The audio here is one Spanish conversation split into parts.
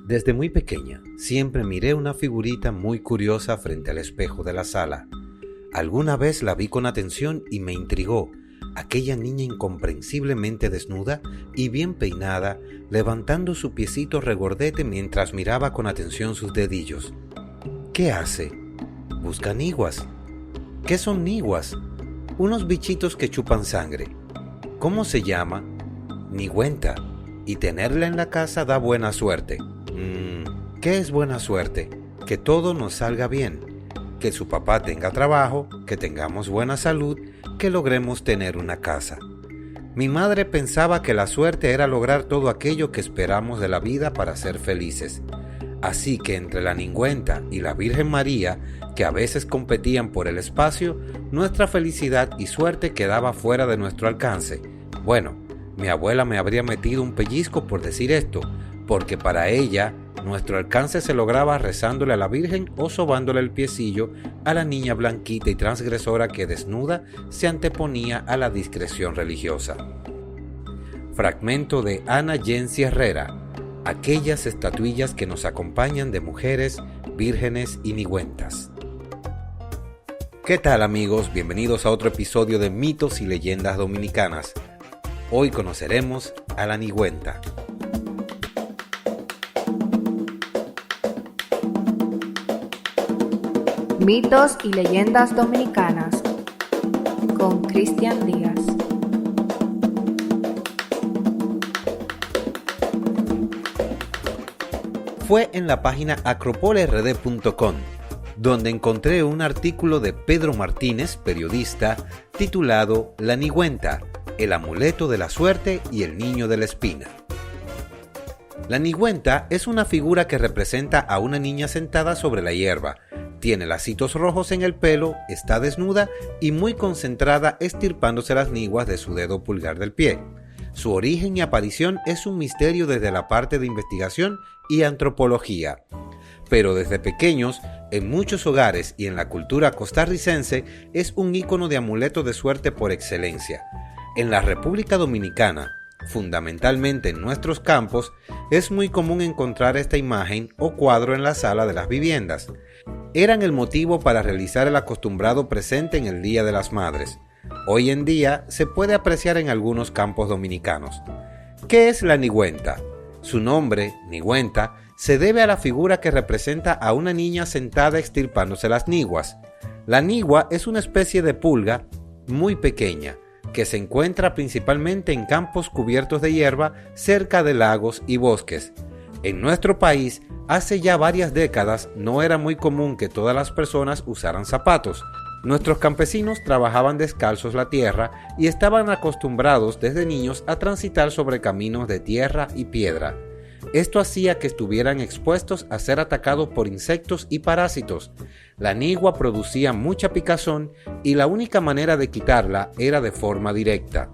Desde muy pequeña, siempre miré una figurita muy curiosa frente al espejo de la sala. Alguna vez la vi con atención y me intrigó. Aquella niña incomprensiblemente desnuda y bien peinada, levantando su piecito regordete mientras miraba con atención sus dedillos. ¿Qué hace? Busca niguas. ¿Qué son niguas? Unos bichitos que chupan sangre. ¿Cómo se llama? Nigüenta. Y tenerla en la casa da buena suerte. ¿Qué es buena suerte? Que todo nos salga bien. Que su papá tenga trabajo, que tengamos buena salud, que logremos tener una casa. Mi madre pensaba que la suerte era lograr todo aquello que esperamos de la vida para ser felices. Así que entre la Nigüenta y la Virgen María, que a veces competían por el espacio, nuestra felicidad y suerte quedaba fuera de nuestro alcance. Bueno, mi abuela me habría metido un pellizco por decir esto, porque para ella nuestro alcance se lograba rezándole a la Virgen o sobándole el piecillo a la niña blanquita y transgresora que desnuda se anteponía a la discreción religiosa. Fragmento de Ana Yensi Herrera, aquellas estatuillas que nos acompañan de mujeres, vírgenes y nigüentas. ¿Qué tal amigos? Bienvenidos a otro episodio de Mitos y Leyendas Dominicanas. Hoy conoceremos a la nigüenta. Mitos y leyendas dominicanas con Cristian Díaz. Fue en la página acropolrd.com donde encontré un artículo de Pedro Martínez, periodista, titulado La Nigüenta, el amuleto de la suerte y el niño de la espina. La nigüenta es una figura que representa a una niña sentada sobre la hierba. Tiene lacitos rojos en el pelo, está desnuda y muy concentrada estirpándose las niguas de su dedo pulgar del pie. Su origen y aparición es un misterio desde la parte de investigación y antropología. Pero desde pequeños, en muchos hogares y en la cultura costarricense, es un ícono de amuleto de suerte por excelencia. En la República Dominicana, fundamentalmente en nuestros campos, es muy común encontrar esta imagen o cuadro en la sala de las viviendas. Eran el motivo para realizar el acostumbrado presente en el Día de las Madres. Hoy en día se puede apreciar en algunos campos dominicanos. ¿Qué es la nigüenta? Su nombre, nigüenta, se debe a la figura que representa a una niña sentada extirpándose las niguas. La nigua es una especie de pulga muy pequeña, que se encuentra principalmente en campos cubiertos de hierba cerca de lagos y bosques. En nuestro país, hace ya varias décadas no era muy común que todas las personas usaran zapatos. Nuestros campesinos trabajaban descalzos la tierra y estaban acostumbrados desde niños a transitar sobre caminos de tierra y piedra. Esto hacía que estuvieran expuestos a ser atacados por insectos y parásitos. La nigua producía mucha picazón y la única manera de quitarla era de forma directa.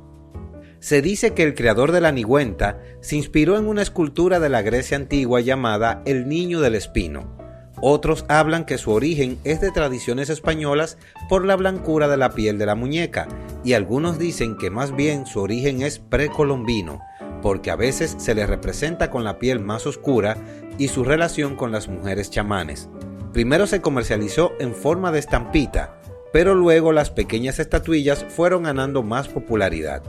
Se dice que el creador de la nigüenta se inspiró en una escultura de la Grecia antigua llamada El Niño del Espino. Otros hablan que su origen es de tradiciones españolas por la blancura de la piel de la muñeca, y algunos dicen que más bien su origen es precolombino, porque a veces se le representa con la piel más oscura y su relación con las mujeres chamanes. Primero se comercializó en forma de estampita, pero luego las pequeñas estatuillas fueron ganando más popularidad.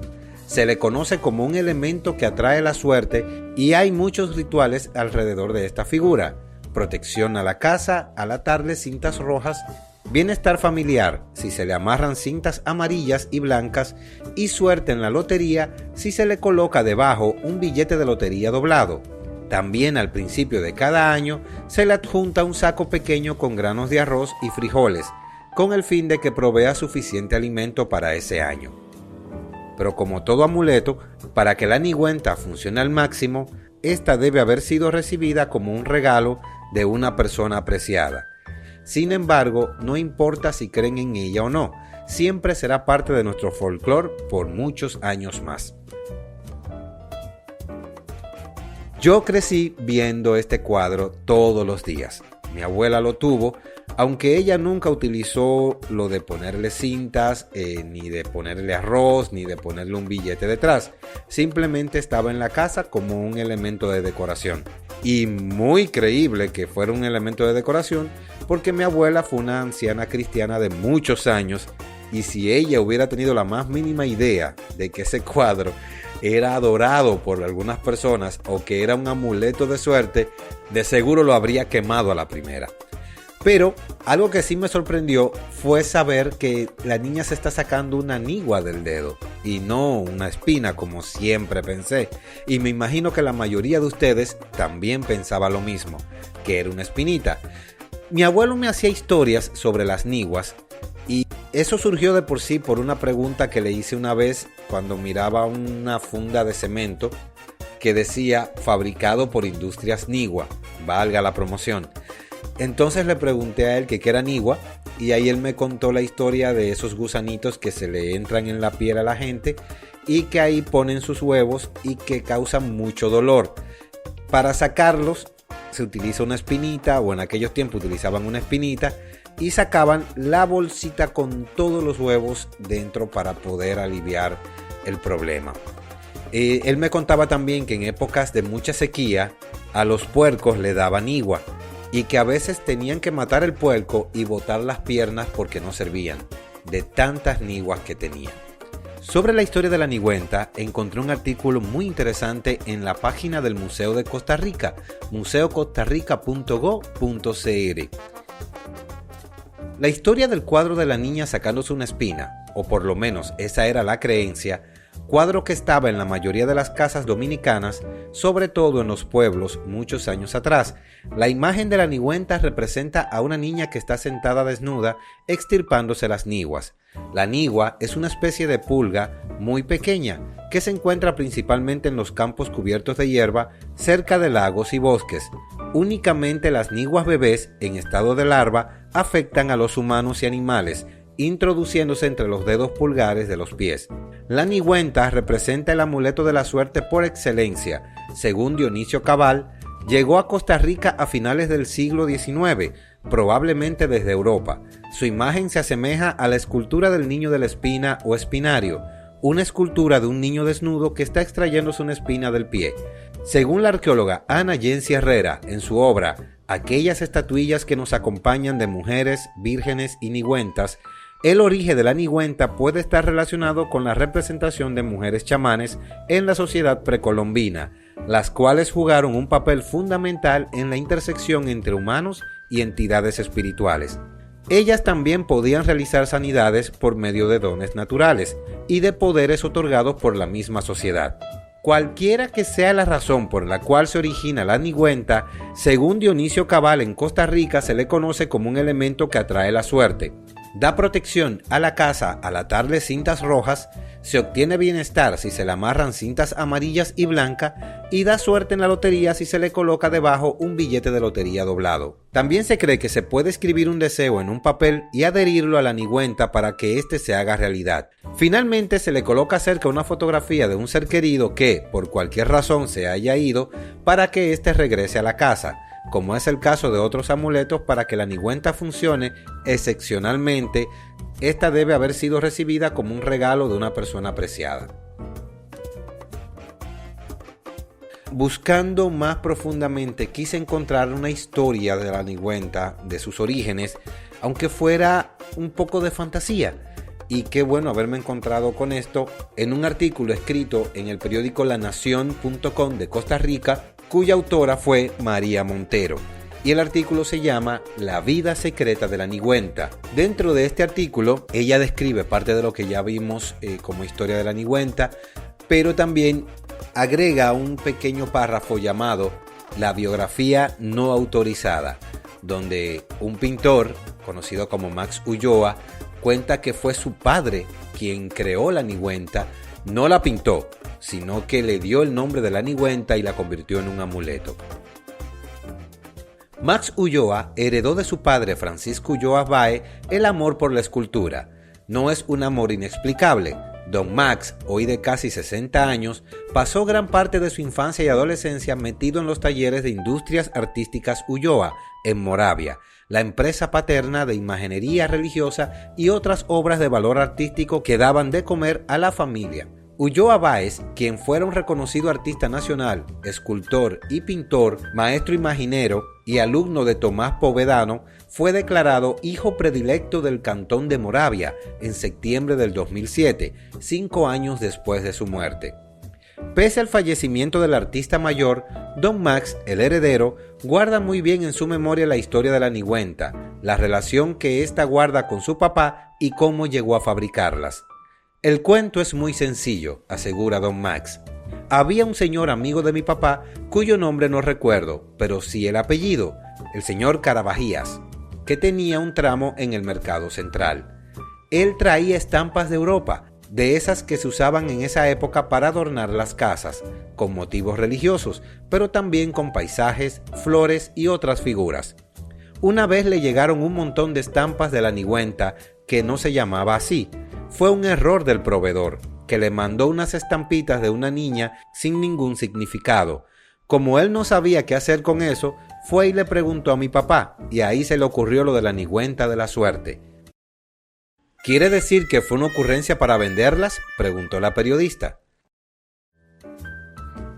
Se le conoce como un elemento que atrae la suerte y hay muchos rituales alrededor de esta figura. Protección a la casa al atarle cintas rojas, bienestar familiar si se le amarran cintas amarillas y blancas y suerte en la lotería si se le coloca debajo un billete de lotería doblado. También al principio de cada año se le adjunta un saco pequeño con granos de arroz y frijoles, con el fin de que provea suficiente alimento para ese año. Pero como todo amuleto, para que la nigüenta funcione al máximo, esta debe haber sido recibida como un regalo de una persona apreciada. Sin embargo, no importa si creen en ella o no, siempre será parte de nuestro folclore por muchos años más. Yo crecí viendo este cuadro todos los días. Mi abuela lo tuvo, aunque ella nunca utilizó lo de ponerle cintas, ni de ponerle arroz, ni de ponerle un billete detrás. Simplemente estaba en la casa como un elemento de decoración. Y muy creíble que fuera un elemento de decoración, porque mi abuela fue una anciana cristiana de muchos años, y si ella hubiera tenido la más mínima idea de que ese cuadro era adorado por algunas personas o que era un amuleto de suerte, de seguro lo habría quemado a la primera. Pero algo que sí me sorprendió fue saber que la niña se está sacando una nigua del dedo y no una espina, como siempre pensé. Y me imagino que la mayoría de ustedes también pensaba lo mismo, que era una espinita. Mi abuelo me hacía historias sobre las niguas y eso surgió de por sí por una pregunta que le hice una vez cuando miraba una funda de cemento que decía fabricado por Industrias Nigua, valga la promoción. Entonces le pregunté a él que qué era nigua y ahí él me contó la historia de esos gusanitos que se le entran en la piel a la gente y que ahí ponen sus huevos y que causan mucho dolor. Para sacarlos se utiliza una espinita, o en aquellos tiempos utilizaban una espinita y sacaban la bolsita con todos los huevos dentro para poder aliviar el problema. Él me contaba también que en épocas de mucha sequía a los puercos le daban nigua y que a veces tenían que matar el puerco y botar las piernas porque no servían, de tantas niguas que tenían. Sobre la historia de la nigüenta encontré un artículo muy interesante en la página del Museo de Costa Rica, museocostarrica.go.cr. La historia del cuadro de la niña sacándose una espina, o por lo menos esa era la creencia, cuadro que estaba en la mayoría de las casas dominicanas, sobre todo en los pueblos muchos años atrás. La imagen de la nigüenta representa a una niña que está sentada desnuda extirpándose las niguas. La nigua es una especie de pulga muy pequeña que se encuentra principalmente en los campos cubiertos de hierba cerca de lagos y bosques. Únicamente las niguas bebés en estado de larva afectan a los humanos y animales, introduciéndose entre los dedos pulgares de los pies. La nigüenta representa el amuleto de la suerte por excelencia. Según Dionisio Cabal, llegó a Costa Rica a finales del siglo XIX, probablemente desde Europa. Su imagen se asemeja a la escultura del niño de la espina o espinario, una escultura de un niño desnudo que está extrayéndose una espina del pie. Según la arqueóloga Ana Yensi Herrera, en su obra Aquellas estatuillas que nos acompañan de mujeres, vírgenes y nigüentas, el origen de la nigüenta puede estar relacionado con la representación de mujeres chamanes en la sociedad precolombina, las cuales jugaron un papel fundamental en la intersección entre humanos y entidades espirituales. Ellas también podían realizar sanidades por medio de dones naturales y de poderes otorgados por la misma sociedad. Cualquiera que sea la razón por la cual se origina la nigüenta, según Dionisio Cabal en Costa Rica se le conoce como un elemento que atrae la suerte. Da protección a la casa al atarle cintas rojas, se obtiene bienestar si se le amarran cintas amarillas y blancas y da suerte en la lotería si se le coloca debajo un billete de lotería doblado. También se cree que se puede escribir un deseo en un papel y adherirlo a la nigüenta para que éste se haga realidad. Finalmente se le coloca cerca una fotografía de un ser querido que, por cualquier razón, se haya ido para que éste regrese a la casa, como es el caso de otros amuletos. Para que la nigüenta funcione excepcionalmente, esta debe haber sido recibida como un regalo de una persona apreciada. Buscando más profundamente, quise encontrar una historia de la nigüenta, de sus orígenes, aunque fuera un poco de fantasía. Y qué bueno haberme encontrado con esto en un artículo escrito en el periódico lanacion.com de Costa Rica, cuya autora fue María Montero. Y el artículo se llama La vida secreta de la nigüenta. Dentro de este artículo, ella describe parte de lo que ya vimos como historia de la nigüenta, pero también agrega un pequeño párrafo llamado La biografía no autorizada, donde un pintor, conocido como Max Ulloa, cuenta que fue su padre quien creó la nigüenta, no la pintó, sino que le dio el nombre de la nigüenta y la convirtió en un amuleto. Max Ulloa heredó de su padre Francisco Ulloa Bae el amor por la escultura. No es un amor inexplicable. Don Max, hoy de casi 60 años, pasó gran parte de su infancia y adolescencia metido en los talleres de Industrias Artísticas Ulloa, en Moravia, la empresa paterna de imaginería religiosa y otras obras de valor artístico que daban de comer a la familia. Ulloa Báez, quien fuera un reconocido artista nacional, escultor y pintor, maestro imaginero y alumno de Tomás Povedano, fue declarado hijo predilecto del Cantón de Moravia en septiembre del 2007, 5 años después de su muerte. Pese al fallecimiento del artista mayor, Don Max, el heredero, guarda muy bien en su memoria la historia de la nigüenta, la relación que ésta guarda con su papá y cómo llegó a fabricarlas. El cuento es muy sencillo, asegura Don Max. Había un señor amigo de mi papá, cuyo nombre no recuerdo, pero sí el apellido, el señor Carabajías, que tenía un tramo en el mercado central. Él traía estampas de Europa, de esas que se usaban en esa época para adornar las casas, con motivos religiosos, pero también con paisajes, flores y otras figuras. Una vez le llegaron un montón de estampas de la nigüenta, que no se llamaba así. Fue un error del proveedor, que le mandó unas estampitas de una niña sin ningún significado. Como él no sabía qué hacer con eso, fue y le preguntó a mi papá, y ahí se le ocurrió lo de la nigüenta de la suerte. ¿Quiere decir que fue una ocurrencia para venderlas?, preguntó la periodista.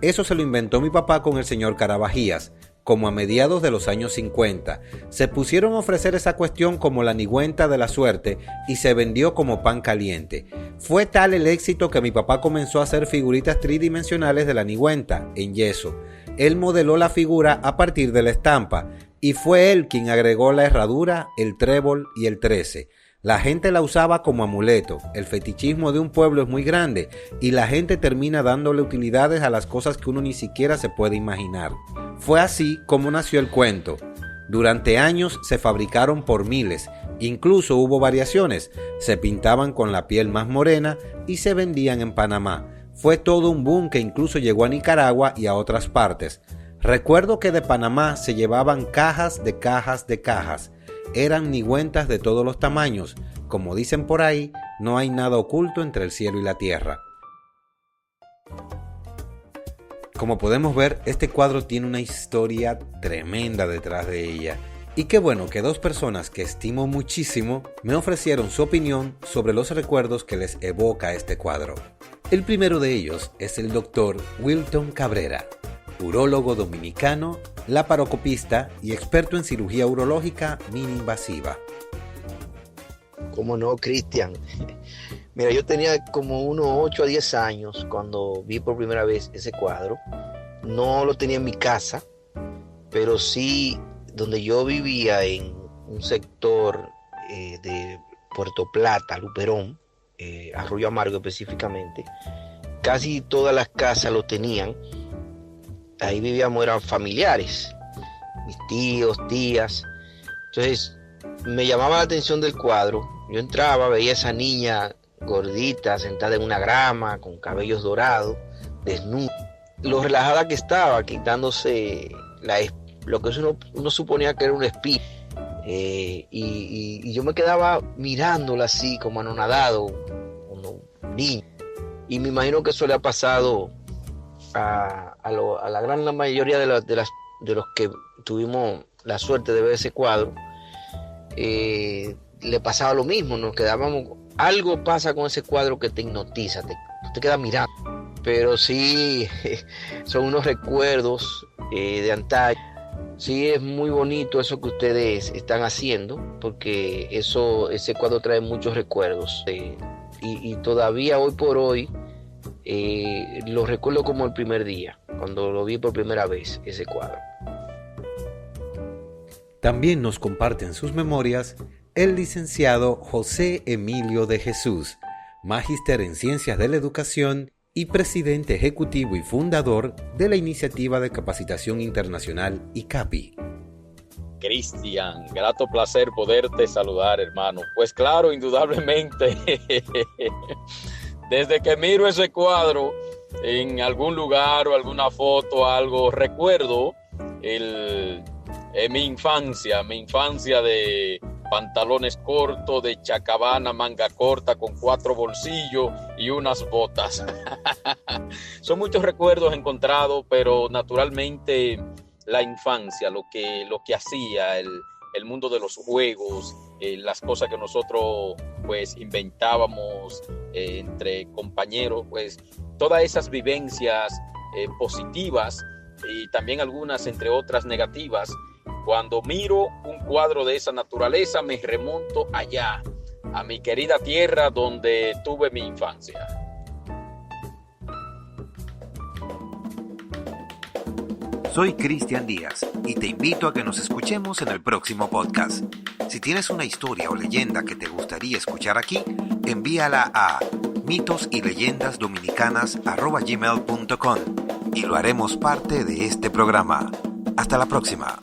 Eso se lo inventó mi papá con el señor Carabajías, como a mediados de los años 50. Se pusieron a ofrecer esa cuestión como la nigüenta de la suerte y se vendió como pan caliente. Fue tal el éxito que mi papá comenzó a hacer figuritas tridimensionales de la nigüenta, en yeso. Él modeló la figura a partir de la estampa y fue él quien agregó la herradura, el trébol y el 13. La gente la usaba como amuleto. El fetichismo de un pueblo es muy grande y la gente termina dándole utilidades a las cosas que uno ni siquiera se puede imaginar. Fue así como nació el cuento. Durante años se fabricaron por miles, incluso hubo variaciones. Se pintaban con la piel más morena y se vendían en Panamá. Fue todo un boom que incluso llegó a Nicaragua y a otras partes. Recuerdo que de Panamá se llevaban cajas de cajas de cajas. Eran nigüentas de todos los tamaños. Como dicen por ahí, no hay nada oculto entre el cielo y la tierra. Como podemos ver, este cuadro tiene una historia tremenda detrás de ella. Y qué bueno que dos personas que estimo muchísimo me ofrecieron su opinión sobre los recuerdos que les evoca este cuadro. El primero de ellos es el doctor Wilton Cabrera, urólogo dominicano, laparoscopista y experto en cirugía urológica mini-invasiva. ¿Cómo no, Cristian? Mira, yo tenía como unos 8 a 10 años cuando vi por primera vez ese cuadro. No lo tenía en mi casa, pero sí donde yo vivía, en un sector de Puerto Plata, Luperón, Arroyo Amargo específicamente. Casi todas las casas lo tenían. Ahí vivíamos, eran familiares, mis tíos, tías. Entonces me llamaba la atención del cuadro. Yo entraba, veía a esa niña gordita, sentada en una grama, con cabellos dorados, desnuda. Lo relajada que estaba, quitándose lo que uno suponía que era un espíritu. Y yo me quedaba mirándola así, como anonadado, un niño. Y me imagino que eso le ha pasado a la gran mayoría de los que tuvimos la suerte de ver ese cuadro. Le pasaba lo mismo, nos quedábamos, algo pasa con ese cuadro que te hipnotiza, te quedas mirando. Pero sí, son unos recuerdos de antaño. Sí, es muy bonito eso que ustedes están haciendo, porque ese cuadro trae muchos recuerdos. Y todavía hoy por hoy lo recuerdo como el primer día, cuando lo vi por primera vez, ese cuadro. También nos comparte en sus memorias el licenciado José Emilio de Jesús, magíster en Ciencias de la Educación y presidente ejecutivo y fundador de la Iniciativa de Capacitación Internacional ICAPI. Cristian, grato placer poderte saludar, hermano. Pues claro, indudablemente, desde que miro ese cuadro en algún lugar o alguna foto, algo, recuerdo mi infancia de pantalones cortos, de chacabana, manga corta, con 4 bolsillos y unas botas. Son muchos recuerdos encontrados, pero naturalmente la infancia, lo que hacía, el mundo de los juegos, las cosas que nosotros pues inventábamos entre compañeros, pues todas esas vivencias positivas y también algunas entre otras negativas. Cuando miro un cuadro de esa naturaleza me remonto allá, a mi querida tierra donde tuve mi infancia. Soy Cristian Díaz y te invito a que nos escuchemos en el próximo podcast. Si tienes una historia o leyenda que te gustaría escuchar aquí, envíala a mitosyLeyendasdominicanas@gmail.com y lo haremos parte de este programa. Hasta la próxima.